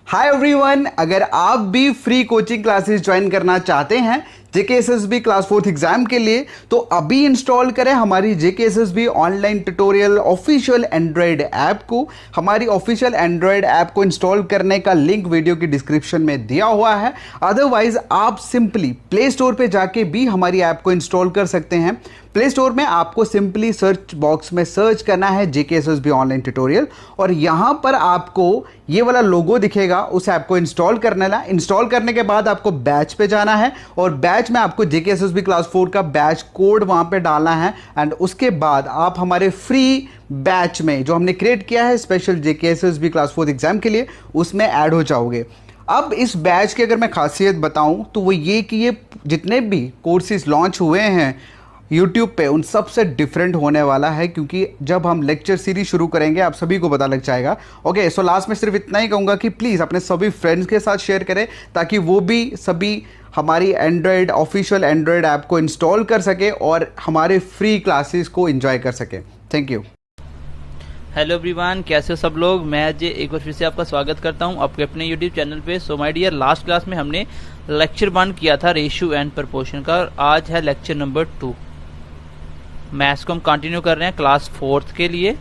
Hi everyone, अगर आप भी फ्री कोचिंग क्लासेस ज्वाइन करना चाहते हैं जेकेएसएसबी क्लास 4th एग्जाम के लिए तो अभी इंस्टॉल करें हमारी JKSSB online tutorial official Android app को। हमारी ऑफिशियल एंड्रॉयड ऐप को इंस्टॉल करने का लिंक वीडियो की डिस्क्रिप्शन में दिया हुआ है। अदरवाइज आप सिंपली प्ले स्टोर पे जाके भी हमारी ऐप को इंस्टॉल कर सकते हैं। प्ले स्टोर में आपको सिंपली सर्च बॉक्स में सर्च करना है जेकेएसएसबी ऑनलाइन ट्यूटोरियल और यहां पर आपको ये वाला लोगो दिखेगा। उस ऐप को इंस्टॉल करने के बाद आपको बैच पे जाना है और बैच में आपको जेकेएसएसबी क्लास 4 का बैच कोड वहां पे डालना है एंड उसके बाद आप हमारे फ्री बैच में जो हमने क्रिएट किया है स्पेशल जेकेएसएसबी क्लास 4 एग्जाम के लिए उसमें ऐड हो जाओगे। अब इस बैच की अगर मैं खासियत बताऊं तो वो ये कि ये जितने भी कोर्सेज लॉन्च हुए हैं YouTube पे उन सबसे डिफरेंट होने वाला है, क्योंकि जब हम लेक्चर सीरीज शुरू करेंगे आप सभी को पता लग जाएगा। ओके, सो लास्ट में सिर्फ इतना ही कहूँगा कि प्लीज़ अपने सभी फ्रेंड्स के साथ शेयर करें ताकि वो भी सभी हमारी ऑफिशियल एंड्रॉयड ऐप को इंस्टॉल कर सके और हमारे फ्री क्लासेस को एंजॉय कर सके। Thank you. हेलो एवरीवन, कैसे हो सब लोग। मैं अजय एक बार फिर से आपका स्वागत करता हूं आपके अपने यूट्यूब चैनल पे। So my dear, last class में हमने लेक्चर 1 किया था रेशियो एंड प्रपोर्शन का और आज है लेक्चर नंबर 2। मैथ्स को हम कंटिन्यू कर रहे हैं क्लास 4th के लिए।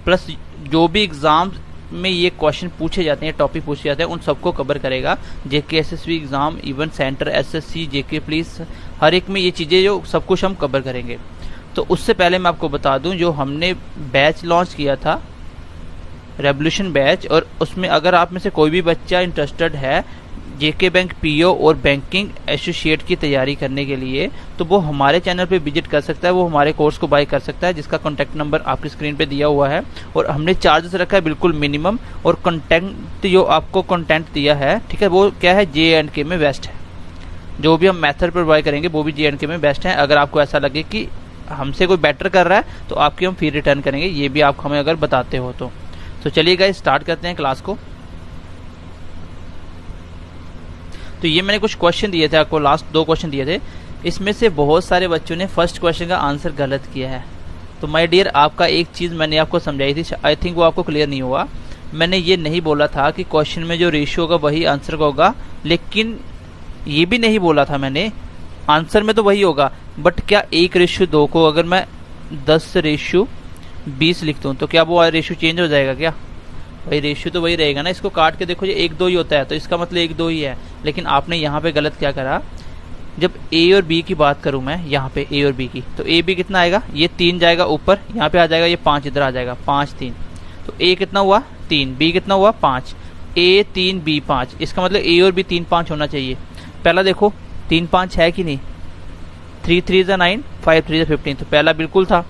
प्लस जो भी एग्जाम में ये क्वेश्चन पूछे जाते हैं, टॉपिक पूछे जाते हैं, उन सबको कवर करेगा। JKSSB exam, even centre, SSC, JK police, हर एक में ये चीज़ें जो सब कुछ हम कवर करेंगे। तो उससे पहले मैं आपको बता दूं, जो हमने बैच लॉन्च किया था रेवोल्यूशन बैच, और उसमें अगर आप में से कोई भी बच्चा इंटरेस्टेड है जेके बैंक पीओ और बैंकिंग एसोसिएट की तैयारी करने के लिए, तो वो हमारे चैनल पे विजिट कर सकता है, वो हमारे कोर्स को बाय कर सकता है, जिसका कॉन्टैक्ट नंबर आपकी स्क्रीन पे दिया हुआ है। और हमने चार्जेस रखा है बिल्कुल मिनिमम, और कंटेंट जो आपको कंटेंट दिया है, ठीक है, वो क्या है, JNK में बेस्ट है। जो भी हम मेथड प्रोवाइड करेंगे वो भी JNK में बेस्ट है। अगर आपको ऐसा लगे कि हमसे कोई बेटर कर रहा है तो आपकी हम फी रिटर्न करेंगे, ये भी आप हमें अगर बताते हो तो चलिए गाइस स्टार्ट करते हैं क्लास को। तो ये मैंने कुछ क्वेश्चन दिए थे आपको, लास्ट 2 क्वेश्चन दिए थे। इसमें से बहुत सारे बच्चों ने फर्स्ट क्वेश्चन का आंसर गलत किया है। तो माय डियर, आपका एक चीज़ मैंने आपको समझाई थी, आई थिंक वो आपको क्लियर नहीं हुआ। मैंने ये नहीं बोला था कि क्वेश्चन में जो रेशियो होगा वही आंसर का होगा, लेकिन ये भी नहीं बोला था मैंने आंसर में तो वही होगा, बट क्या 1:2 को अगर मैं 10:20 लिख दूँ तो क्या वो रेशियो चेंज हो जाएगा क्या? भाई रेशियो तो वही रहेगा ना। इसको काट के देखो, ये 1-2 ही होता है, तो इसका मतलब 1-2 ही है। लेकिन आपने यहाँ पे गलत क्या करा, जब ए और बी की बात करूँ मैं यहाँ पे ए और बी की, तो ए बी कितना आएगा, ये 3 जाएगा ऊपर, यहाँ पे आ जाएगा ये 5 इधर आ जाएगा, 5 3, तो ए कितना हुआ 3, बी कितना हुआ 5, ए 3 बी 5, इसका मतलब ए और बी 3 5 होना चाहिए। पहला देखो 3 5 है कि नहीं, 3 3 9, 5 3 15, तो पहला बिल्कुल था।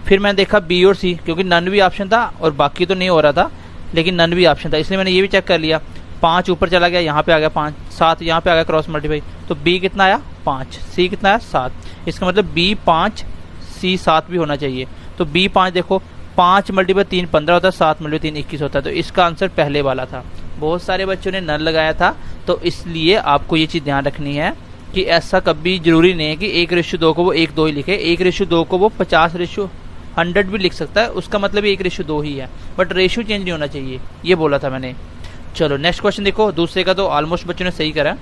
फिर मैंने देखा बी और सी, क्योंकि नन भी ऑप्शन था और बाकी तो नहीं हो रहा था, लेकिन नन भी ऑप्शन था, इसलिए मैंने ये भी चेक कर लिया। 5 ऊपर चला गया, यहाँ पे आ गया 5, 7 यहाँ पे आ गया क्रॉस मल्टीप्लाई, तो बी कितना आया 5, सी कितना आया 7, इसका मतलब बी 5 सी 7 भी होना चाहिए। तो बी 5 देखो, 5 × 3 15 होता है, 7 × 3 21 होता है, तो इसका आंसर पहले वाला था। बहुत सारे बच्चों ने नन लगाया था, तो इसलिए आपको ये चीज़ ध्यान रखनी है कि ऐसा कभी जरूरी नहीं है कि 1:2 को वो 1-2 ही लिखे, 1:2 को वो 50:100 भी लिख सकता है, उसका मतलब 1:2 ही है, बट रेशियो चेंज नहीं होना चाहिए, ये बोला था मैंने। चलो नेक्स्ट क्वेश्चन देखो, दूसरे का तो ऑलमोस्ट बच्चों ने सही करा,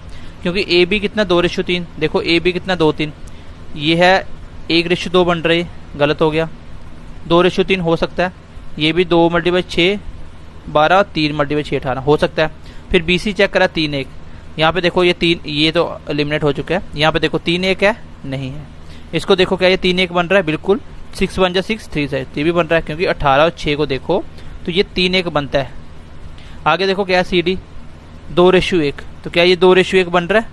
क्योंकि ए बी कितना 2:3, देखो ए बी कितना 2-3, ये है 1:2 बन रही, गलत हो गया, 2:3 हो सकता है, ये भी 2 × 6 12, 3 × 6 18 हो सकता है। फिर बी सी चेक करा 3-1, यहाँ पे देखो ये 3, ये तो एलिमिनेट हो चुका है, यहाँ पे देखो 3-1 है, नहीं है। इसको देखो क्या ये 3-1 बन रहा है, बिल्कुल 6 × 6 3 से ये भी बन रहा है, क्योंकि 18 और 6 को देखो तो ये 3-1 बनता है। आगे देखो क्या है सी डी 2:1, तो क्या ये 2:1 बन रहा है,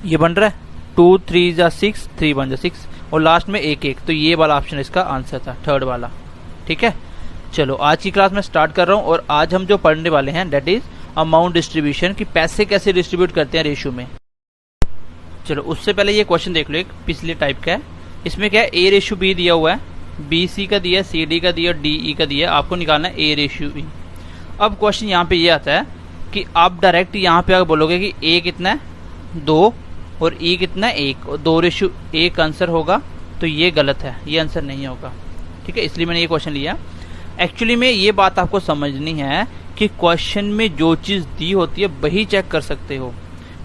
ये बन रहा है 2 3 6 3 1 6, और लास्ट में 1-1, तो ये वाला ऑप्शन इसका आंसर था, थर्ड वाला। ठीक है, चलो आज की क्लास में स्टार्ट कर रहा हूँ, और आज हम जो पढ़ने वाले हैं डेट इज अमाउंट डिस्ट्रीब्यूशन, कि पैसे कैसे डिस्ट्रीब्यूट करते हैं रेशियो में। चलो उससे पहले ये क्वेश्चन देख लो, एक पिछले टाइप का है। इसमें क्या है, A:B दिया हुआ है, BC का दिया, CD का दिया, DE का दिया, आपको निकालना है A:E। अब क्वेश्चन यहाँ पे ये आता है कि आप डायरेक्ट यहाँ पे अगर बोलोगे कि A कितना है 2 और E कितना है 1 और 2:1 आंसर होगा, तो ये गलत है, ये आंसर नहीं होगा। ठीक है, इसलिए मैंने ये क्वेश्चन लिया। एक्चुअली में ये बात आपको समझनी है कि क्वेश्चन में जो चीज दी होती है वही चेक कर सकते हो।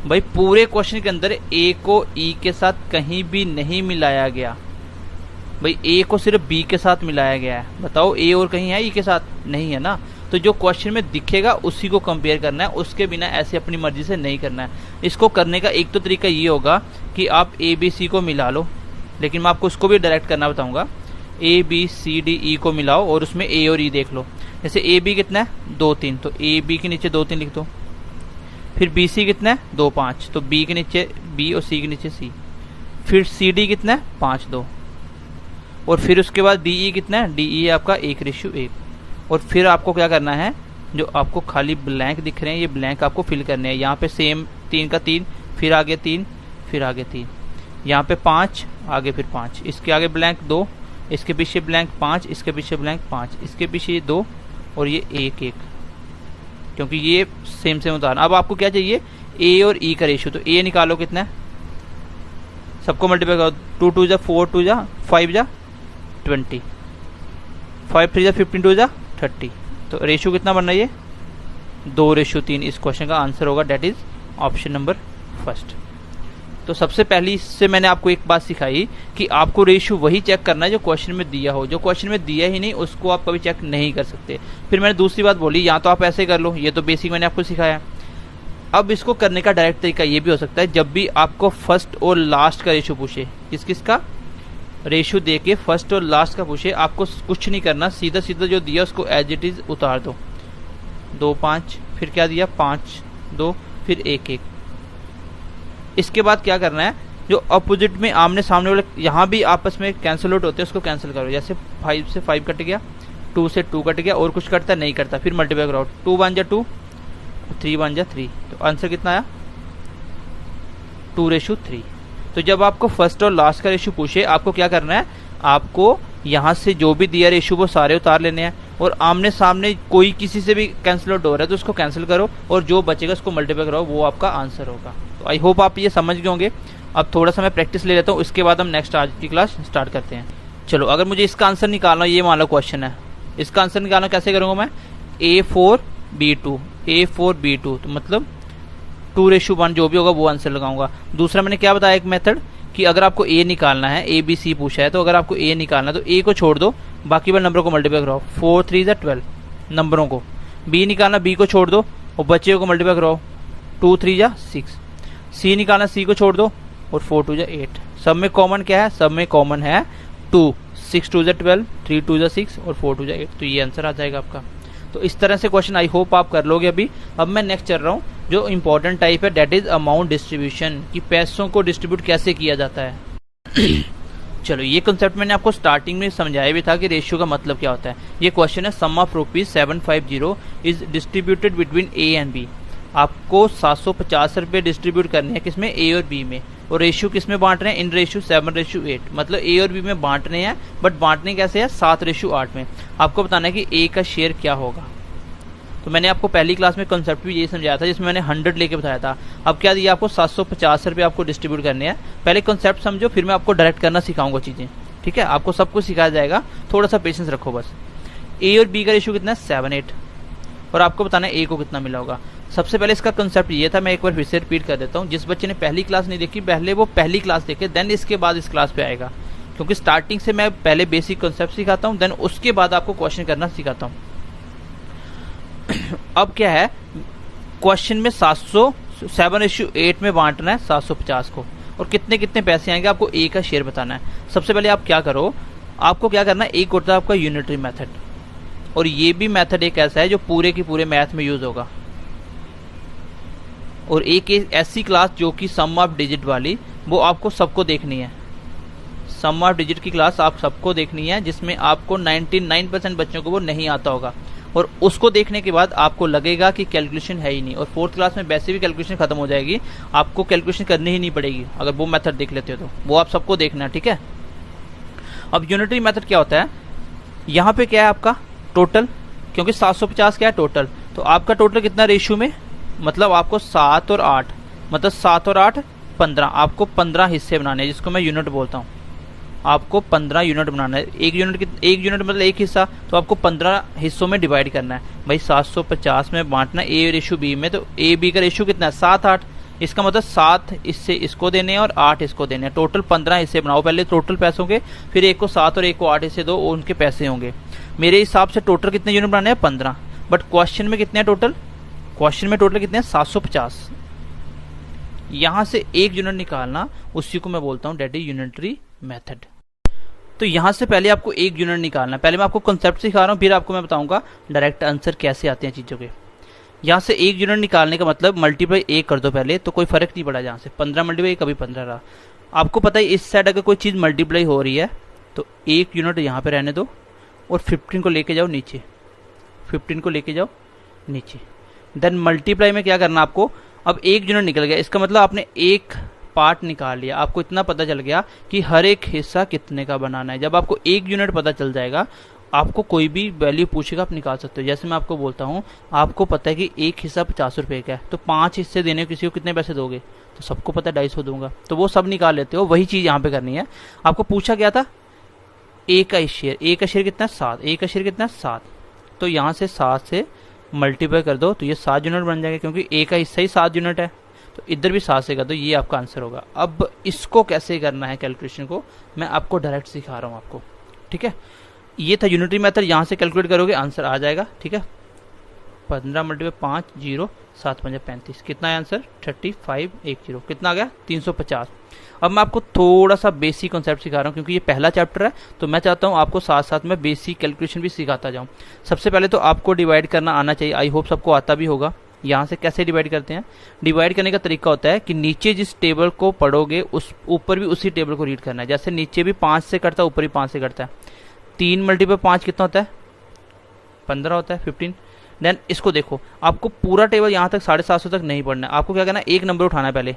भाई पूरे क्वेश्चन के अंदर ए को ई के साथ कहीं भी नहीं मिलाया गया, भाई ए को सिर्फ बी के साथ मिलाया गया है। बताओ ए और कहीं है ई के साथ? नहीं है ना। तो जो क्वेश्चन में दिखेगा उसी को कंपेयर करना है, उसके बिना ऐसे अपनी मर्जी से नहीं करना है। इसको करने का एक तो तरीका ये होगा कि आप ए बी सी को मिला लो, लेकिन मैं आपको उसको भी डायरेक्ट करना बताऊंगा। A B C D E को मिलाओ और उसमें ए और ई देख लो। जैसे ए बी कितना है 2 3, तो ए बी के नीचे 2 3 लिख दो। फिर बी सी कितना है 2 5, तो बी के नीचे बी और सी के नीचे सी। फिर सी डी कितना है 5 2, और फिर उसके बाद डी ई कितना है, डी ई आपका 1:1। और फिर आपको क्या करना है, जो आपको खाली ब्लैंक दिख रहे हैं ये ब्लैंक आपको फिल करने हैं। यहाँ पे सेम 3 का 3, फिर आगे 3, फिर आगे 3, यहाँ पे 5, आगे फिर 5, इसके आगे ब्लैंक 2, इसके पीछे ब्लैंक 5, इसके पीछे ब्लैंक 5, इसके पीछे 2 और ये 1 1, क्योंकि ये सेम उदाहरण। अब आपको क्या चाहिए, ए और ई का रेशियो। तो ए निकालो कितना है, सबको मल्टीप्लाई करो। 2 2 जा 4, 2 जा 5 जा 20, 5 3 जा 15, 2 जा 30। तो रेशियो कितना बनना है ये 2:3। इस क्वेश्चन का आंसर होगा, that is option number first. तो सबसे पहली से मैंने आपको एक बात सिखाई कि आपको रेशियो वही चेक करना है जो क्वेश्चन में दिया हो। जो क्वेश्चन में दिया ही नहीं उसको आप कभी चेक नहीं कर सकते। फिर मैंने दूसरी बात बोली, या तो आप ऐसे कर लो, ये तो बेसिक मैंने आपको सिखाया। अब इसको करने का डायरेक्ट तरीका ये भी हो सकता है, जब भी आपको फर्स्ट और लास्ट का रेशियो पूछे, किस किस का रेशियो दे के फर्स्ट और लास्ट का पूछे, आपको कुछ नहीं करना, सीधा सीधा जो दिया उसको एज इट इज उतार दो। 2 5, फिर क्या दिया 5 2, फिर 1 1। इसके बाद क्या करना है, जो अपोजिट में आमने सामने वाले यहाँ भी आपस में कैंसिल आउट होते हैं, उसको कैंसिल करो। जैसे 5 से 5 कट गया, 2 से 2 कट गया, और कुछ कटता नहीं करता, फिर मल्टीप्लाई करो। 2 1 जा 2, 3 1 जा 3। तो आंसर कितना आया 2:3। तो जब आपको फर्स्ट और लास्ट का रेशियो पूछे, आपको क्या करना है, आपको यहाँ से जो भी दिया रेशियो वो सारे उतार लेने हैं, और आमने सामने कोई किसी से भी कैंसिल आउट हो रहा है तो उसको कैंसिल करो, और जो बचेगा उसको मल्टीप्लाई करो, वो आपका आंसर होगा। तो आई होप आप ये समझ गए होंगे। अब थोड़ा सा मैं प्रैक्टिस ले लेता हूँ, इसके बाद हम नेक्स्ट आज की क्लास स्टार्ट करते हैं। चलो, अगर मुझे इसका आंसर निकालना, ये मान लो क्वेश्चन है, इसका आंसर निकालना कैसे करूंगा मैं, A4B2, A4B2, तो मतलब 2:1 जो भी होगा वो आंसर लगाऊंगा। दूसरा मैंने क्या बताया, एक मेथड कि अगर आपको ए निकालना है, ए बी सी पूछा है, तो अगर आपको ए निकालना है तो ए को छोड़ दो, बाकी वाले नंबरों को मल्टीप्लाई कराओ। 4 3 जा 12 नंबरों को। बी निकालना, बी को छोड़ दो और बच्चे को मल्टीप्लाई कराओ। 2 3 जा 6। सी निकालना, सी को छोड़ दो और 4 2 जा 8। सब में कॉमन क्या है, सब में कॉमन है 2। 6 2 जा 12, 3 2 जा 6 और 4 2 जा 8। तो ये आंसर आ जाएगा आपका। तो इस तरह से क्वेश्चन आई होप आप कर लोगे अभी। अब मैं नेक्स्ट चल रहा हूँ, जो इंपॉर्टेंट टाइप है, डेट इज अमाउंट डिस्ट्रीब्यूशन, कि पैसों को डिस्ट्रीब्यूट कैसे किया जाता है। चलो, ये कंसेप्ट मैंने आपको स्टार्टिंग में समझाया भी था कि रेशियो का मतलब क्या होता है। ये क्वेश्चन है, sum of ₹750 is distributed between A and B. आपको 750 रुपये डिस्ट्रीब्यूट करने हैं, किसमें, ए और बी में, और रेशियो किस में बांट रहे हैं, इन रेशियो 7:8। मतलब ए और बी में बांट रहे हैं, बट बांटने कैसे है, 7:8 में। आपको बताना है कि ए का शेयर क्या होगा। तो मैंने आपको पहली क्लास में कंसेप्ट भी यही समझाया था, जिसमें मैंने 100 लेके बताया था। अब क्या दिया आपको, 750 रुपये आपको डिस्ट्रीब्यूट करने हैं। पहले कंसेप्ट समझो, फिर मैं आपको डायरेक्ट करना सिखाऊंगा चीजें, ठीक है। आपको सब कुछ सिखाया जाएगा, थोड़ा सा पेशेंस रखो बस। ए और बी का रेशियो कितना है, 7 8, और आपको बताना है ए को कितना मिला होगा। सबसे पहले इसका कंसेप्ट ये था, मैं एक बार फिर से रिपीट कर देता हूँ। जिस बच्चे ने पहली क्लास नहीं देखी, पहले वो पहली क्लास देखे, देन इसके बाद इस क्लास पे आएगा, क्योंकि स्टार्टिंग से मैं पहले बेसिक कंसेप्ट सिखाता हूँ, देन उसके बाद आपको क्वेश्चन करना सिखाता हूँ। अब क्या है, क्वेश्चन में 7:8 में बांटना है 750 को, और कितने कितने पैसे आएंगे आपको ए का शेयर बताना है। सबसे पहले आप क्या करो, आपको क्या करना है, एक होता है आपका यूनिटरी मेथड, और ये भी मेथड एक ऐसा है जो पूरे की पूरे मैथ में यूज होगा। और एक ऐसी क्लास जो कि सम ऑफ डिजिट वाली, वो आपको सबको देखनी है। सम ऑफ डिजिट की क्लास आप सबको देखनी है, जिसमें आपको 99% बच्चों को वो नहीं आता होगा, और उसको देखने के बाद आपको लगेगा कि कैलकुलेशन है ही नहीं, और 4th क्लास में वैसे भी कैलकुलेशन खत्म हो जाएगी, आपको कैलकुलेशन करनी ही नहीं पड़ेगी अगर वो मेथड देख लेते हो तो। वो आप सबको देखना है, ठीक है। अब यूनिटरी मेथड क्या होता है, यहाँ पे क्या है आपका टोटल, क्योंकि 750 क्या है टोटल, तो आपका टोटल कितना रेशियो में, मतलब आपको 7 और 8, मतलब 7 और 8 15, आपको 15 हिस्से बनाने हैं, जिसको मैं यूनिट बोलता हूँ। आपको 15 यूनिट बनाना है। एक यूनिट मतलब एक हिस्सा, तो आपको 15 हिस्सों में डिवाइड करना है। भाई 750 में बांटना ए रेशो बी में, तो ए बी का रेशो कितना है 7-8। इसका मतलब 7 इससे इसको देने हैं और 8 इसको देने हैं। टोटल 15 हिस्से बनाओ पहले टोटल पैसों के, फिर एक को 7 और एक को 8 हिस्से दो, उनके पैसे होंगे। मेरे हिसाब से टोटल कितने यूनिट बनाने हैं 15, बट क्वेश्चन में कितने हैं टोटल, क्वेश्चन में टोटल कितने हैं 750। यहां से एक यूनिट निकालना, उसी को मैं बोलता हूं डेट इज यूनिटरी मेथड। तो यहां से पहले आपको एक यूनिट निकालना है। पहले मैं आपको कॉन्सेप्ट सिखा रहा हूं, फिर आपको मैं बताऊंगा डायरेक्ट आंसर कैसे आते हैं चीजों के। यहां से एक यूनिट निकालने का मतलब मल्टीप्लाई एक कर दो पहले, तो कोई फर्क नहीं पड़ा। जहां से 15 मल्टीप्लाई कभी 15 रहा। आपको पता है इस साइड अगर कोई चीज मल्टीप्लाई हो रही है तो एक यूनिट यहां पे रहने दो और 15 को लेके जाओ नीचे, 15 को लेके जाओ नीचे। देन मल्टीप्लाई में क्या करना आपको, अब एक यूनिट निकल गया, इसका मतलब आपने एक पार्ट निकाल लिया। आपको इतना पता चल गया कि हर एक हिस्सा कितने का बनाना है। जब आपको एक यूनिट पता चल जाएगा, आपको कोई भी वैल्यू पूछेगा आप निकाल सकते हो। जैसे मैं आपको बोलता हूँ, आपको पता है कि एक हिस्सा 50 रुपए का है, तो 5 हिस्से देने किसी को कितने पैसे दोगे, तो सबको पता है 250 दूंगा, तो वो सब निकाल लेते हो। वही चीज यहाँ पे करनी है। आपको पूछा क्या था, ए का शेयर, ए का शेयर कितना 7, ए का शेयर कितना 7, तो यहाँ से 7 से मल्टीप्लाई कर दो तो ये 7 यूनिट बन जाएगा, क्योंकि ए का हिस्सा ही 7 यूनिट है। तो इधर भी 7 से कर दो, ये आपका आंसर होगा। अब इसको कैसे करना है कैलकुलेशन को, मैं आपको डायरेक्ट सिखा रहा हूँ आपको, ठीक है। ये था यूनिटरी मेथड, यहाँ से कैलकुलेट करोगे आंसर आ जाएगा, ठीक है। 15 मल्टीप्लाई 5 0 7 5 35, कितना है आंसर 3510, कितना आ गया 350। अब मैं आपको थोड़ा सा बेसिक कॉन्सेप्ट सिखा रहा हूँ, क्योंकि ये पहला चैप्टर है, तो मैं चाहता हूँ आपको साथ साथ में बेसिक कैलकुलेशन भी सिखाता जाऊँ। सबसे पहले तो आपको डिवाइड करना आना चाहिए, आई होप सबको आता भी होगा। यहाँ से कैसे डिवाइड करते हैं, डिवाइड करने का तरीका होता है कि नीचे जिस टेबल को पढ़ोगे उस ऊपर भी उसी टेबल को रीड करना है। जैसे नीचे भी 5 से करता है, ऊपर भी 5 से करता है। 3 मल्टीप्लाई 5 कितना होता है 15 होता है, 15। देन इसको देखो, आपको पूरा टेबल यहाँ तक 750 तक नहीं पढ़ना है। आपको क्या करना है, एक नंबर उठाना है। पहले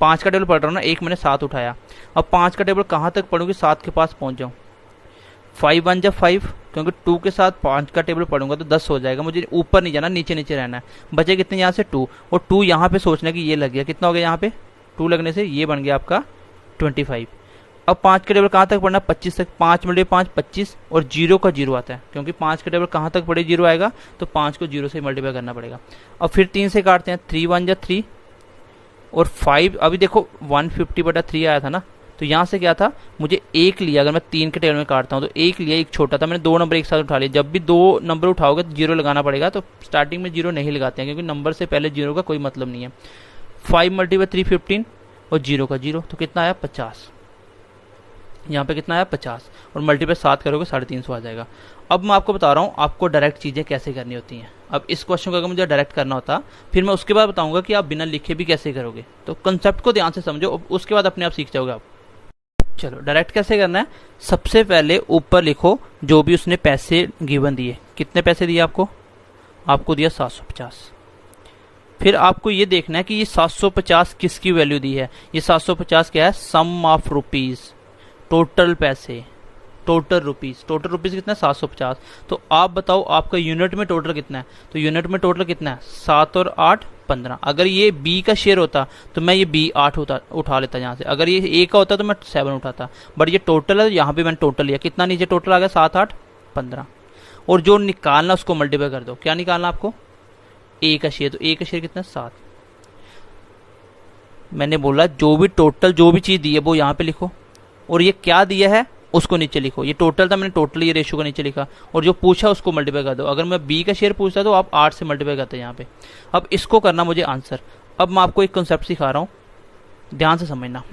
5 का टेबल पढ़ रहा हूँ ना, एक मैंने 7 उठाया। अब 5 का टेबल कहाँ तक पढ़ूंगी, 7 के पास पहुंच जाऊँ। 5 1 जब 5, क्योंकि 2 के साथ 5 का टेबल पढ़ूंगा तो 10 हो जाएगा। मुझे ऊपर नहीं जाना, नीचे नीचे रहना है। बचे कितने यहाँ से 2, और 2 यहाँ पे सोचना कि ये लग गया, कितना हो गया यहाँ पे 2 लगने से ये बन गया आपका 25। अब 5 का टेबल कहाँ तक पढ़ना, 25 तक। 5 मल्टीप्लाई 5 25, और 0 का 0 आता है, क्योंकि 5 का टेबल कहाँ तक पढ़े 0 आएगा, तो 5 को 0 से मल्टीप्लाई करना पड़ेगा। अब फिर 3 से काटते हैं, 3 1 जा 3, और 5 अभी देखो 150/3 आया था ना, तो यहाँ से क्या था, मुझे एक लिया। अगर मैं 3 के टेबल में काटता हूँ तो एक लिया, एक छोटा था, मैंने 2 नंबर एक साथ उठा लिया। जब भी 2 नंबर उठाओगे तो 0 लगाना पड़ेगा, तो स्टार्टिंग में 0 नहीं लगाते हैं, क्योंकि नंबर से पहले 0 का कोई मतलब नहीं है। 5 मल्टीप्लाई 3 15, और 0 का 0, तो कितना आया 50। यहाँ पे कितना आया 50, और मल्टीप्लाई 7 करोगे 350 आ जाएगा। अब मैं आपको बता रहा हूँ आपको डायरेक्ट चीज़ें कैसे करनी होती हैं। अब इस क्वेश्चन को अगर मुझे डायरेक्ट करना होता, फिर मैं उसके बाद बताऊंगा कि आप बिना लिखे भी कैसे करोगे। तो कंसेप्ट को ध्यान से समझो, उसके बाद अपने आप सीख जाओगे आप। चलो डायरेक्ट कैसे करना है, सबसे पहले ऊपर लिखो जो भी उसने पैसे गिवन दिए। कितने पैसे दिए आपको, आपको दिया 750। फिर आपको ये देखना है कि ये 750 किसकी वैल्यू दी है। ये 750 क्या है, सम ऑफ रुपीज, टोटल पैसे, टोटल रुपीज कितना है 750। तो आप बताओ आपका यूनिट में टोटल कितना है, तो यूनिट में टोटल कितना है 7 और 8 15। अगर ये बी का शेयर होता तो मैं ये बी 8 उठा लेता यहाँ से। अगर ये ए का होता तो मैं 7 उठाता, बट ये टोटल है, यहाँ पे मैंने टोटल लिया। कितना नीचे टोटल आ गया 7 8 15, और जो निकालना उसको मल्टीप्लाई कर दो। क्या निकालना आपको, ए का शेयर, तो ए का शेयर कितना 7। मैंने बोला जो भी टोटल जो भी चीज दी है वो यहाँ पे लिखो, और ये क्या दिया है उसको नीचे लिखो। ये टोटल था, मैंने टोटल ये रेशियो का नीचे लिखा, और जो पूछा उसको मल्टीप्लाई कर दो। अगर मैं बी का शेयर पूछता तो आप 8 से मल्टीप्लाई करते यहाँ पे। अब इसको करना मुझे आंसर। अब मैं आपको एक कंसेप्ट सिखा रहा हूँ, ध्यान से समझना।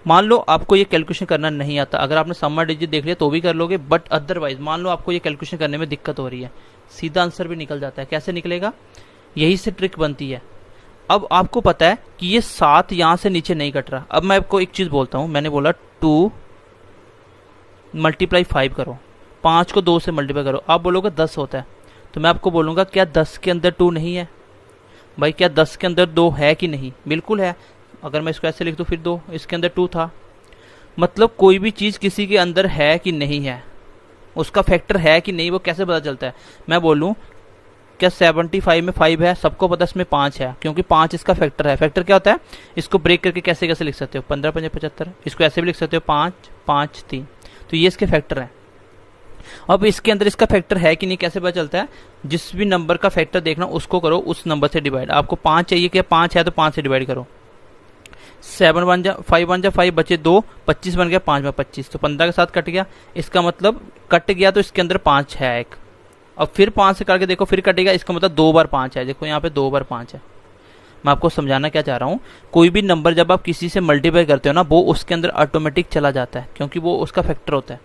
मान लो आपको ये कैलकुलेशन करना नहीं आता, अगर आपने समर डिजिट देख लिया तो भी कर लोगे, बट अदरवाइज मान लो आपको ये कैलकुलेशन करने में दिक्कत हो रही है, सीधा आंसर भी निकल जाता है। कैसे निकलेगा, यही से ट्रिक बनती है। अब आपको पता है कि ये 7 यहां से नीचे नहीं कट रहा। अब मैं आपको एक चीज बोलता हूं, मैंने बोला 2 मल्टीप्लाई 5 करो, 5 को 2 से मल्टीप्लाई करो। आप बोलोगे 10 होता है, तो मैं आपको बोलूंगा क्या 10 के अंदर 2 नहीं है। भाई क्या 10 के अंदर 2 है कि नहीं, बिल्कुल है। अगर मैं इसको ऐसे लिख दूं फिर 2, इसके अंदर 2 था। मतलब कोई भी चीज किसी के अंदर है कि नहीं है, उसका फैक्टर है कि नहीं, वो कैसे पता चलता है। मैं बोलूं क्या 75 में 5 है? सबको पता है इसमें 5 है, क्योंकि 5 इसका फैक्टर है। फैक्टर क्या होता है? इसको ब्रेक करके कैसे कैसे लिख सकते हो? 15 5 75, इसको ऐसे भी लिख सकते हो 5 5 3। तो ये इसके फैक्टर है। अब इसके अंदर इसका फैक्टर है कि नहीं कैसे पता चलता है? जिस भी नंबर का फैक्टर देखना उसको करो उस नंबर से डिवाइड। आपको 5 चाहिए, क्या 5 है तो 5 से डिवाइड करो। 7 1 जा 5 1 जा 5 बचे 2, 25 बन गया, 5 में 25, तो 15 के साथ कट गया। इसका मतलब कट गया तो इसके अंदर 5 है एक। अब फिर 5 से करके देखो, फिर कटेगा, इसका मतलब 2 बार 5 है। देखो यहाँ पे 2 बार 5 है। मैं आपको समझाना क्या चाह रहा हूँ, कोई भी नंबर जब आप किसी से मल्टीप्लाई करते हो ना, वो उसके अंदर ऑटोमेटिक चला जाता है, क्योंकि वो उसका फैक्टर होता है।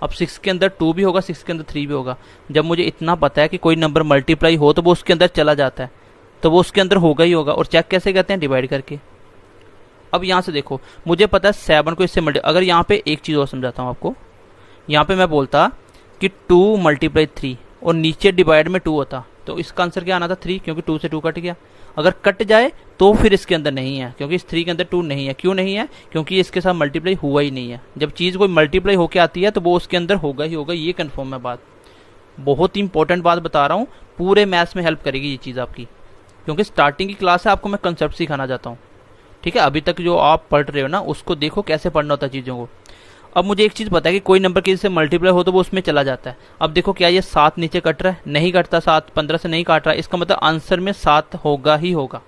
अब 6 के अंदर 2 भी होगा, 6 के अंदर 3 भी होगा। जब मुझे इतना पता है कि कोई नंबर मल्टीप्लाई हो तो वो उसके अंदर चला जाता है, तो वो उसके अंदर होगा ही होगा। और चेक कैसे करते हैं? डिवाइड करके। अब यहाँ से देखो, मुझे पता है 7 को इससे मल्टी, अगर यहाँ पे एक चीज़ और समझाता हूँ आपको। यहाँ पे मैं बोलता कि 2 मल्टीप्लाई 3 और नीचे डिवाइड में 2 होता, तो इसका आंसर क्या आना था? 3, क्योंकि 2 से 2 कट गया। अगर कट जाए तो फिर इसके अंदर नहीं है, क्योंकि इस 3 के अंदर 2 नहीं है। क्यों नहीं है? क्योंकि इसके साथ मल्टीप्लाई हुआ ही नहीं है। जब चीज़ कोई मल्टीप्लाई होके आती है तो वो उसके अंदर होगा ही होगा, ये कन्फर्म है बात। बहुत ही इंपॉर्टेंट बात बता रहा हूँ, पूरे मैथ्स में हेल्प करेगी ये चीज़ आपकी, क्योंकि स्टार्टिंग की क्लास है, आपको मैं कंसेप्ट सिखाना चाहता हूँ। ठीक है, अभी तक जो आप पढ़ रहे हो ना, उसको देखो कैसे पढ़ना होता है चीज़ों को। अब मुझे एक चीज़ पता है कि कोई नंबर किसी से मल्टीप्लाई हो तो वो उसमें चला जाता है। अब देखो, क्या ये 7 नीचे कट रहा है? नहीं कटता। 7 15 से नहीं काट रहा है, इसका मतलब आंसर में 7 होगा ही होगा।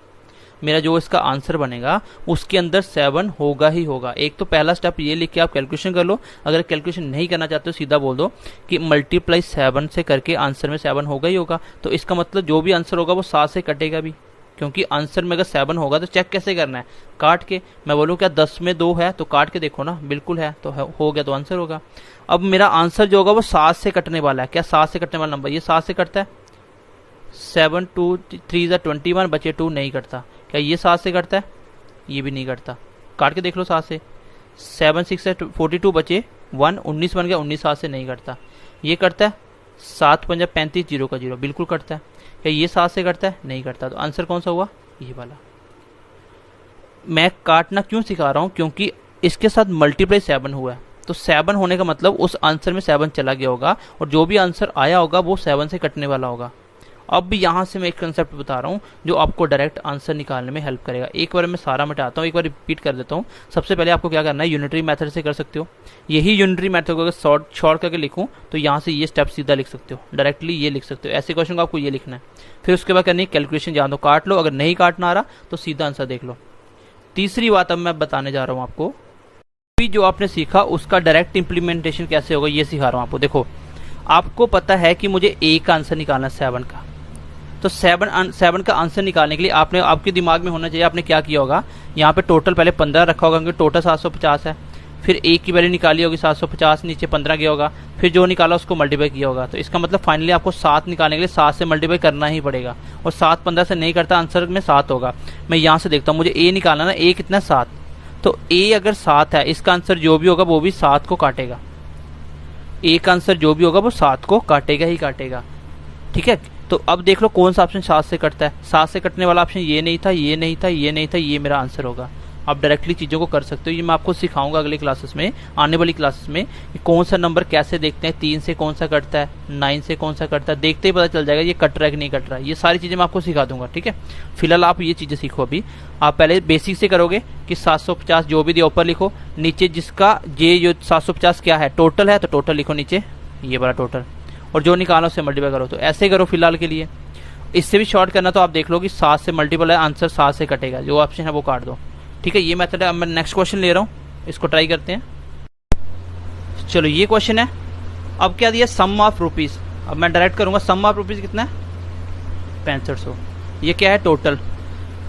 मेरा जो इसका आंसर बनेगा उसके अंदर 7 होगा ही होगा। एक तो पहला स्टेप ये लिख के आप कैलकुलेशन कर लो। अगर कैलकुलेशन नहीं करना चाहते हो, सीधा बोल दो कि मल्टीप्लाई 7 से करके आंसर में 7 होगा ही होगा। तो इसका मतलब जो भी आंसर होगा वो 7 से कटेगा भी, क्योंकि आंसर में अगर 7 होगा तो चेक कैसे करना है? काट के। मैं बोलूँ क्या 10 में 2 है तो काट के देखो ना, बिल्कुल है तो हो गया तो आंसर होगा। अब मेरा आंसर जो होगा वो 7 से कटने वाला है। क्या 7 से कटने वाला नंबर? ये 7 से कटता है। 7 2 3 21 बचे 2, नहीं कटता। क्या ये 7 से कटता है? ये भी नहीं कटता। काट के देख लो 7 से। 7 6 है 42 बचे 1, 19 बन गया, 19 7 से नहीं कटता। ये कटता है? 7 5 35, 0 का 0, बिल्कुल कटता है। क्या ये 7 से कटता है? नहीं कटता। तो आंसर कौन सा हुआ? ये वाला। मैं काटना क्यों सिखा रहा हूँ? क्योंकि इसके साथ मल्टीप्लाई 7 हुआ है, तो 7 होने का मतलब उस आंसर में 7 चला गया होगा, और जो भी आंसर आया होगा वो 7 से कटने वाला होगा। अब भी यहाँ से मैं एक कंसेप्ट बता रहा हूँ जो आपको डायरेक्ट आंसर निकालने में हेल्प करेगा। एक बार मैं सारा मिटाता हूँ, एक बार रिपीट कर देता हूँ। सबसे पहले आपको क्या करना है, यूनिटरी मेथड से कर सकते हो। यही यूनिटरी मेथड को अगर शॉर्ट करके लिखूँ तो यहाँ से ये स्टेप सीधा लिख सकते हो, डायरेक्टली ये लिख सकते हो। ऐसे क्वेश्चन को आपको ये लिखना है। फिर उसके बाद करनी कैलकुलेशन, जान दो, काट लो। अगर नहीं काटना आ रहा तो सीधा आंसर देख लो। तीसरी बात अब मैं बताने जा रहा हूँ आपको, जो आपने सीखा उसका डायरेक्ट इंप्लीमेंटेशन कैसे होगा ये सिखा रहा हूँ आपको। देखो, आपको पता है कि मुझे ए का आंसर निकालना है 7 का, तो 7 का आंसर निकालने के लिए आपने, आपके दिमाग में होना चाहिए आपने क्या किया होगा। यहाँ पे टोटल पहले 15 रखा होगा, क्योंकि टोटल 750 है। फिर ए की वैल्यू निकाली होगी 750, नीचे 15 गया होगा, फिर जो निकाला उसको मल्टीप्लाई किया होगा। तो इसका मतलब फाइनली आपको 7 निकालने के लिए 7 से मल्टीप्लाई करना ही पड़ेगा, और 7 15 से नहीं करता, आंसर में 7 होगा। मैं यहाँ से देखता हूँ, मुझे ए निकालना ना, ए कितना 7, तो ए अगर 7 है, इसका आंसर जो भी होगा वो भी 7 को काटेगा। ए का आंसर जो भी होगा वो 7 को काटेगा ही काटेगा। ठीक है, तो अब देख लो कौन सा ऑप्शन 7 से कटता है। 7 से कटने वाला ऑप्शन ये नहीं था, ये नहीं था, ये नहीं था, ये मेरा आंसर होगा। आप डायरेक्टली चीज़ों को कर सकते हो। ये मैं आपको सिखाऊंगा अगली क्लासेस में, आने वाली क्लासेस में, कि कौन सा नंबर कैसे देखते हैं। 3 से कौन सा कटता है, 9 से कौन सा कटता है, देखते ही पता चल जाएगा ये कट रहा है कि नहीं कट रहा है। ये सारी चीज़ें मैं आपको सिखा दूंगा। ठीक है, फिलहाल आप ये चीज़ें सीखो। अभी आप पहले बेसिक से करोगे कि 750 जो भी दिया ऊपर लिखो, नीचे जिसका ये जो 750 क्या है, टोटल है, तो टोटल लिखो नीचे, ये बड़ा टोटल, और जो निकालो उससे मल्टीप्लाई करो। तो ऐसे करो फिलहाल के लिए। इससे भी शॉर्ट करना तो आप देख लो कि 7 से मल्टीपल है, आंसर 7 से कटेगा, जो ऑप्शन है वो काट दो। ठीक है, ये मेथड है। अब मैं नेक्स्ट क्वेश्चन ले रहा हूँ, इसको ट्राई करते हैं। चलो, ये क्वेश्चन है। अब क्या दिया, सम ऑफ रुपीज। अब मैं डायरेक्ट करूंगा, सम ऑफ रुपीज कितना है, 6500। ये क्या है, टोटल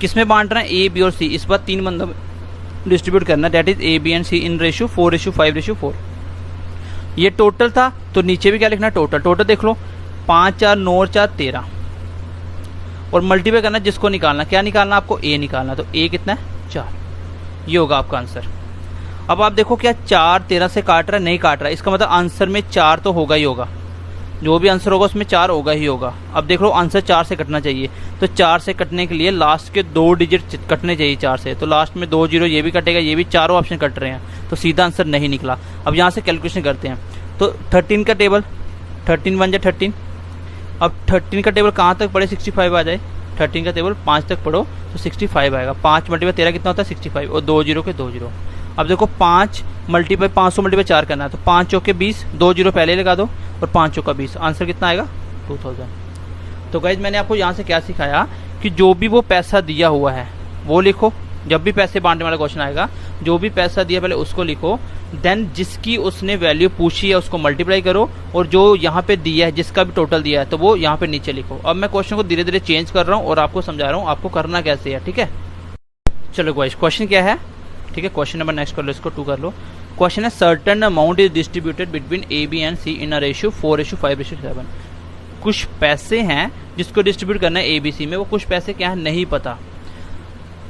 किसमें बांट रहे हैं, ए बी और सी। इस बार 3 बंदों में डिस्ट्रीब्यूट करना, that is A B and C in ratio 4:5:4। ये टोटल था, तो नीचे भी क्या लिखना है, टोटल। टोटल देख लो, 5 4 9 और 4 13, और मल्टीप्लाई करना, जिसको निकालना, क्या निकालना आपको, ए निकालना। तो ए कितना है, 4। ये होगा आपका आंसर। अब आप देखो, क्या 4 13 से काट रहा है, नहीं काट रहा है, इसका मतलब आंसर में 4 तो होगा ही होगा। जो भी आंसर होगा उसमें 4 होगा ही होगा। अब देख लो, आंसर 4 से कटना चाहिए, तो 4 से कटने के लिए लास्ट के 2 डिजिट कटने चाहिए 4 से। तो लास्ट में 2 0, ये भी कटेगा, ये भी, चारों ऑप्शन कट रहे हैं, तो सीधा आंसर नहीं निकला। अब यहाँ से कैलकुलेशन करते हैं। तो 13 का टेबल, 13 1 जा 13, अब 13 का टेबल कहाँ तक पढ़े 65 आ जाए, 13 का टेबल 5 तक पढ़ो तो 65 आएगा। 5 मल्टीप्लाई 13 कितना होता है 65, और 2 जीरो के 2 जीरो। अब देखो 5 मल्टीप्लाई 500 मल्टीप्लाई 4 करना है, तो 5 चौके 20, 2 जीरो पहले लगा दो और 5 चौका 20, आंसर कितना आएगा 2000। तो गाइज मैंने आपको यहाँ से क्या सिखाया कि जो भी वो पैसा दिया हुआ है वो लिखो, जब भी पैसे बांटने वाला क्वेश्चन आएगा जो भी पैसा दिया पहले उसको लिखो, देन जिसकी उसने वैल्यू पूछी है उसको मल्टीप्लाई करो, और जो यहाँ पे दिया है जिसका भी टोटल दिया है तो वो यहाँ पे नीचे लिखो। अब मैं क्वेश्चन को धीरे धीरे चेंज कर रहा हूँ और आपको समझा रहा हूँ आपको करना कैसे है, ठीक है। चलो गाइस क्वेश्चन क्या है, ठीक है, क्वेश्चन नंबर नेक्स्ट कर लो, इसको 2 कर लो। क्वेश्चन है certain amount is distributed between A B and C in a ratio 4:5:7। कुछ पैसे हैं जिसको डिस्ट्रीब्यूट करना है ए बी सी में, वो कुछ पैसे क्या है नहीं पता।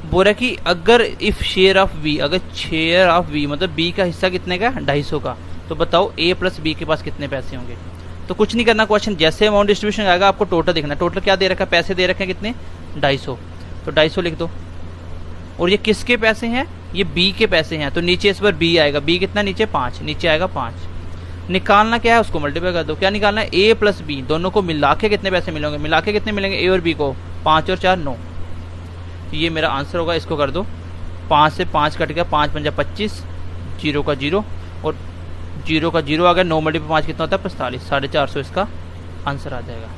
बोल रहा कि अगर इफ शेयर ऑफ बी, अगर शेयर ऑफ बी मतलब बी का हिस्सा कितने का 250 का, तो बताओ ए प्लस बी के पास कितने पैसे होंगे। तो कुछ नहीं करना, क्वेश्चन जैसे अमाउंट डिस्ट्रीब्यूशन आएगा आपको टोटल देखना। टोटल क्या दे रखा है, पैसे दे रखे हैं कितने 250, तो 250 लिख दो। और ये किसके पैसे हैं, ये बी के पैसे हैं, तो नीचे इस पर बी आएगा, बी कितना नीचे 5, नीचे आएगा 5। निकालना क्या है उसको मल्टीप्लाई कर दो। क्या निकालना है, ए प्लस बी दोनों को मिला के कितने पैसे मिलेंगे, मिला के कितने मिलेंगे ए और बी को 5 और 4 9। ये मेरा आंसर होगा, इसको कर दो। 5 से 5 कट गया, 5 पंजा 25, 0 का 0 और 0 का 0 आ गया। 9 मल्टीप्लाई 5 कितना होता है 45, 450 इसका आंसर आ जाएगा।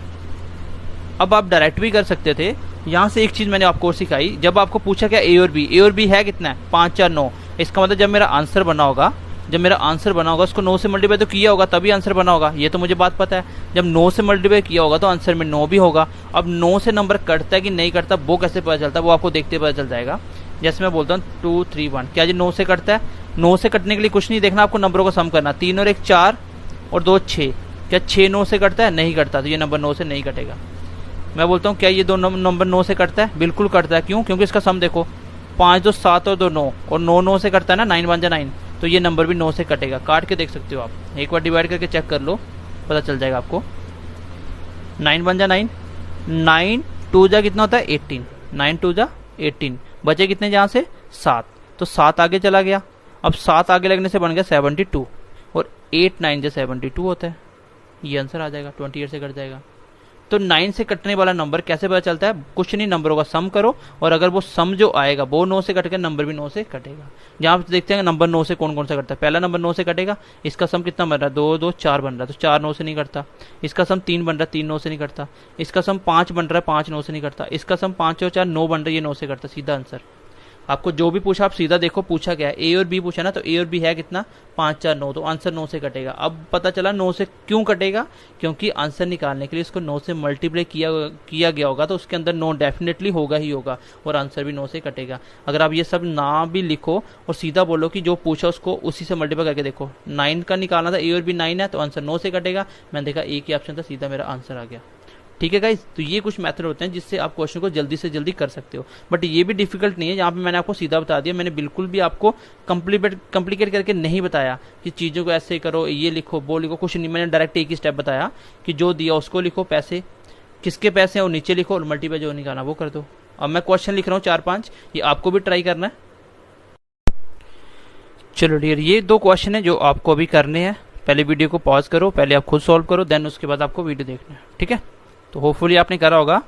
अब आप डायरेक्ट भी कर सकते थे। यहाँ से एक चीज मैंने आपको और सिखाई, जब आपको पूछा क्या ए और बी है कितना है 5 4 9, इसका मतलब जब मेरा आंसर बना होगा, उसको 9 से मल्टीप्लाई तो किया होगा तभी आंसर बना होगा, ये तो मुझे बात पता है। जब 9 से मल्टीप्लाई किया होगा तो आंसर में 9 भी होगा। अब 9 से नंबर कटता है कि नहीं कटता वो कैसे पता चलता है, वो आपको देखते पता चल जाएगा। जैसे मैं बोलता हूँ 2 3 1, क्या जी 9 से कटता है। 9 से कटने के लिए कुछ नहीं देखना, आपको नंबरों को सम करना। 3 और 1 4 और 2 6, क्या 6 9 से कटता है, नहीं कटता, तो ये नंबर 9 से नहीं कटेगा। मैं बोलता हूँ क्या ये दो नंबर 9 से कटता है, बिल्कुल कटता है। क्यों, क्योंकि इसका सम देखो 5 2 7 और 2 9, और 9 9 से कटता है ना, 9 1 जा 9, तो ये नंबर भी 9 से कटेगा। काट के देख सकते हो आप, एक बार डिवाइड करके चेक कर लो, पता चल जाएगा आपको। 9 1 जा 9, 9 2 जा कितना होता है 18, 9 2 जा 18, बचे कितने जहाँ से 7, तो 7 आगे चला गया। अब 7 आगे लगने से बन गया 72, और 8 9 जा 72 होता है, ये आंसर आ जाएगा। 28 से कट जाएगा। तो 9 से कटने वाला नंबर कैसे पता चलता है, कुछ नहीं, नंबरों का सम करो, और अगर वो सम जो आएगा वो 9 से कटेगा, नंबर भी 9 से कटेगा। जहाँ आप देखते हैं नंबर 9 से कौन कौन सा कटता है, पहला नंबर 9 से कटेगा, इसका सम कितना बन रहा है 2 2 4 बन रहा है, तो 4 9 से नहीं कटता। इसका सम 3 बन रहा है, 3 9 से नहीं कटता। इसका सम 5 बन रहा है, 5 9 से नहीं कटता। इसका सम 5 और 4 9 बन रहा है, ये 9 से कटता। सीधा आंसर। आपको जो भी पूछा आप सीधा देखो, पूछा क्या है ए और बी पूछा ना, तो ए और बी है कितना 5 4 9, तो आंसर 9 से कटेगा। अब पता चला 9 से क्यों कटेगा, क्योंकि आंसर निकालने के लिए इसको 9 से मल्टीप्लाई किया गया होगा, तो उसके अंदर 9 डेफिनेटली होगा ही होगा, और आंसर भी 9 से कटेगा। अगर आप ये सब ना भी लिखो और सीधा बोलो कि जो पूछा उसको उसी से मल्टीप्लाई करके देखो, 9 का निकालना था, ए और बी 9 है तो आंसर 9 से कटेगा। मैंने देखा एक ही ऑप्शन था, सीधा मेरा आंसर आ गया। ठीक है गाइस, तो ये कुछ मेथड होते हैं जिससे आप क्वेश्चन को जल्दी से जल्दी कर सकते हो, बट ये भी डिफिकल्ट नहीं है। यहाँ पे मैंने आपको सीधा बता दिया, मैंने बिल्कुल भी आपको कॉम्प्लिकेट करके नहीं बताया कि चीज़ों को ऐसे करो, ये लिखो वो लिखो, कुछ नहीं। मैंने डायरेक्ट एक ही स्टेप बताया कि जो दिया उसको लिखो, पैसे किसके पैसे हैं वो नीचे लिखो, और मल्टीप्लाई जो निकालना वो कर दो। अब मैं क्वेश्चन लिख रहा हूँ 4-5, ये आपको भी ट्राई करना है। चलो डियर, ये 2 क्वेश्चन है जो आपको अभी करने हैं। पहले वीडियो को पॉज करो, पहले आप खुद सॉल्व करो, देन उसके बाद आपको वीडियो देखना है, ठीक है। तो होपफुली आपने करा होगा।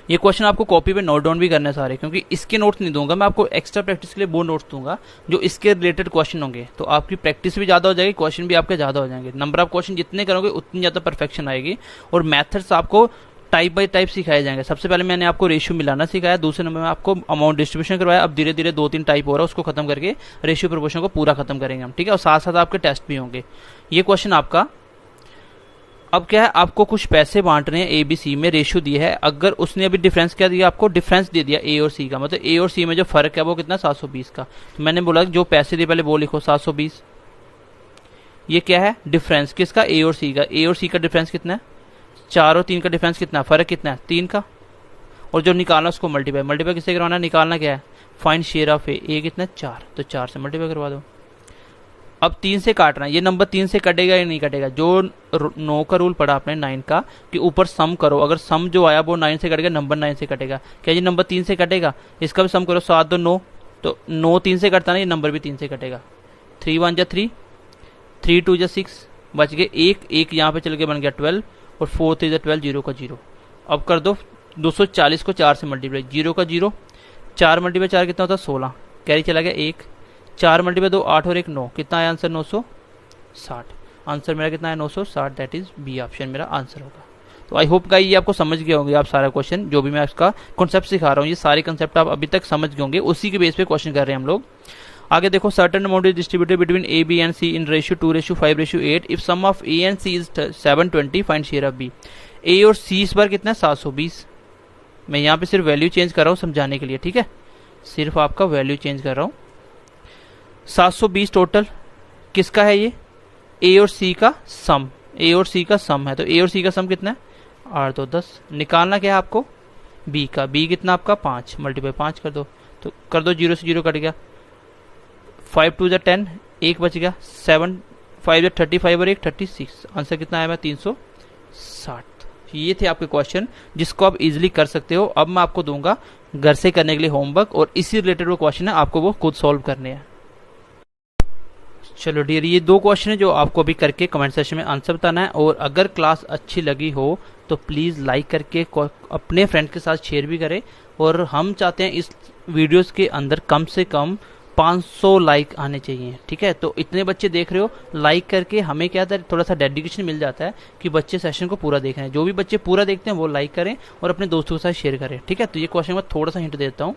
ये क्वेश्चन आपको कॉपी पे नोट डाउन भी करने सारे, क्योंकि इसके नोट्स नहीं दूंगा मैं आपको, एक्स्ट्रा प्रैक्टिस के लिए वो नोट्स दूंगा जो इसके रिलेटेड क्वेश्चन होंगे। तो आपकी प्रैक्टिस भी ज़्यादा हो जाएगी, क्वेश्चन भी आपके ज़्यादा हो जाएंगे। नंबर ऑफ क्वेश्चन जितने करोगे उतनी ज़्यादा परफेक्शन आएगी, और मेथड्स आपको टाइप बाय टाइप सिखाए जाएंगे। सबसे पहले मैंने आपको रेशियो मिलाना सिखाया, दूसरे नंबर में आपको अमाउंट डिस्ट्रीब्यूशन करवाया। अब धीरे धीरे 2-3 टाइप हो रहा है, उसको खत्म करके रेशियो प्रोपोर्शन को पूरा खत्म करेंगे हम, ठीक है। और साथ साथ आपके टेस्ट भी होंगे। ये क्वेश्चन आपका, अब क्या है, आपको कुछ पैसे बांट रहे हैं ए बी सी में, रेशियो दिया है। अगर उसने अभी डिफरेंस क्या दिया, आपको डिफरेंस दे दिया ए और सी का, मतलब ए और सी में जो फर्क है वो कितना 720 का। तो मैंने बोला जो पैसे दिए पहले वो लिखो 720। ये क्या है, डिफरेंस किसका, ए और सी का। ए और सी का डिफरेंस कितना है 4, और 3 का डिफरेंस कितना है, फर्क कितना है 3 का। और जो निकालना उसको मल्टीप्लाई किससे करवाना है, निकालना क्या है, फाइंड शेयर ऑफ ए कितना है 4, तो 4 से मल्टीप्लाई करवा दो। अब 3 से काटना है, ये नंबर 3 से कटेगा या नहीं कटेगा। जो 9 का रूल पढ़ा आपने 9 का कि ऊपर सम करो, अगर सम जो आया वो 9 से कटेगा, नंबर 9 से कटेगा। क्या ये नंबर 3 से कटेगा, इसका भी सम करो 7 2 9, तो 9 3 से कटता ना, ये नंबर भी 3 से कटेगा। 3 1 जा 3, 3 2 जा 6, बच गए 1 1, यहाँ पे चल के बन गया 12, और 4 3 12, 0 का 0। अब कर दो 240 को 4 से मल्टीप्लाई, 0 का 0, 4 मल्टीप्लाई 4 कितना होता है 16, कैरी चला गया 1, 4 मल्टीप्लाई 2 8 और 1 9, कितना आया आंसर 960। आंसर मेरा कितना है 960, दैट इज बी ऑप्शन मेरा आंसर होगा। तो आई होप गाइस ये आपको समझ गए होंगे आप सारा क्वेश्चन, जो भी मैं इसका कॉन्सेप्ट सिखा रहा हूँ ये सारे कॉन्सेप्ट आप अभी तक समझ गए होंगे, उसी के बेस पे क्वेश्चन कर रहे हैं हम लोग। आगे देखो, certain amount is distributed between A B and C in ratio 2:5:8 if sum of A and C is 720 find share of B. A और सी इस बार कितना है 720। मैं यहाँ पे सिर्फ वैल्यू चेंज कर रहा हूँ समझाने के लिए, ठीक है, सिर्फ आपका वैल्यू चेंज कर रहा हूँ। 720 टोटल किसका है ये, ए और सी का सम, ए और सी का सम है, तो ए और सी का सम कितना है 8 2 10। निकालना क्या है आपको बी का, बी कितना आपका 5 मल्टीप्लाई 5 कर दो, तो कर दो 0 से 0 कट गया, 5 2 10, 1 बच गया, 7 5 35 और 1 36। आंसर कितना आया 360। ये थे आपके क्वेश्चन जिसको आप इजीली कर सकते हो। अब मैं आपको दूंगा घर से करने के लिए होमवर्क, और इसी रिलेटेड वो क्वेश्चन है, आपको वो खुद सॉल्व करने हैं। चलो डियर, ये 2 क्वेश्चन है जो आपको अभी करके कमेंट सेक्शन में आंसर बताना है। और अगर क्लास अच्छी लगी हो तो प्लीज़ लाइक करके अपने फ्रेंड के साथ शेयर भी करें। और हम चाहते हैं इस वीडियोस के अंदर कम से कम 500 लाइक आने चाहिए, ठीक है। तो इतने बच्चे देख रहे हो, लाइक करके हमें क्या था थोड़ा सा डेडिकेशन मिल जाता है कि बच्चे सेशन को पूरा देख रहे हैं। जो भी बच्चे पूरा देखते हैं वो लाइक करें और अपने दोस्तों के साथ शेयर करें, ठीक है। तो ये क्वेश्चन मैं थोड़ा सा हिंट देता हूँ,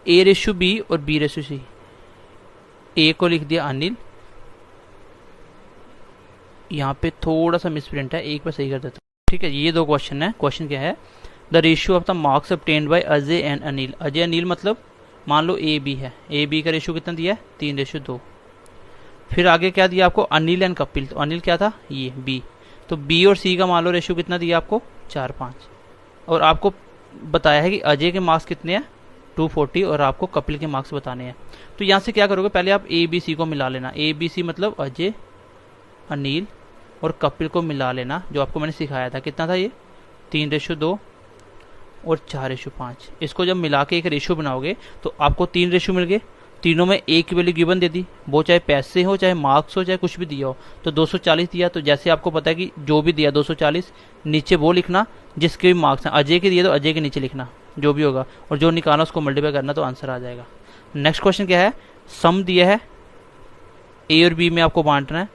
A/B और B/C। ए को लिख दिया अनिल, यहाँ पे थोड़ा सा मिसप्रिंट है, एक बार सही कर देता हूँ, ठीक है। ये 2 क्वेश्चन है। क्वेश्चन क्या है, the ratio of the marks obtained by Ajay and Anil. Ajay Anil मतलब मान लो ए बी है, ए बी का रेशियो कितना दिया है 3:2। फिर आगे क्या दिया आपको अनिल एंड कपिल, तो अनिल क्या था ये बी, तो बी और सी का मान लो रेशियो कितना दिया आपको 4:5। और आपको बताया है कि अजय के मार्क्स कितने हैं 240 और आपको कपिल के मार्क्स बताने हैं। तो यहाँ से क्या करोगे, पहले आप ए बी सी को मिला लेना, ए बी सी मतलब अजय अनिल और कपिल को मिला लेना, जो आपको मैंने सिखाया था। कितना था ये 3:2 और 4:5। इसको जब मिला के एक रेशियो बनाओगे तो आपको 3 रेशियो मिल गए, तीनों में एक की वैल्यू गिवन दे दी, वो चाहे पैसे हो चाहे मार्क्स हो चाहे कुछ भी दिया हो। तो 240 दिया, तो जैसे आपको पता है कि जो भी दिया 240 नीचे वो लिखना जिसके भी मार्क्स हैं। अजय के दिए तो अजय के नीचे लिखना जो भी होगा, और जो निकालना उसको मल्टीप्लाई करना, तो आंसर आ जाएगा। नेक्स्ट क्वेश्चन क्या है, सम दिया है ए और बी में आपको बांटना है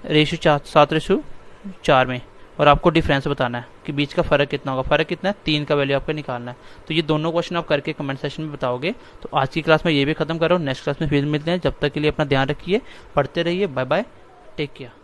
रेशियो 7:4 में, और आपको डिफरेंस बताना है कि बीच का फर्क कितना होगा। फर्क कितना है 3 का वैल्यू आपको निकालना है। तो ये दोनों क्वेश्चन आप करके कमेंट सेक्शन में बताओगे। तो आज की क्लास में ये भी खत्म कर रहा हूँ, नेक्स्ट क्लास में फिर मिलते हैं। जब तक के लिए अपना ध्यान रखिए, पढ़ते रहिए, बाय बाय, टेक केयर।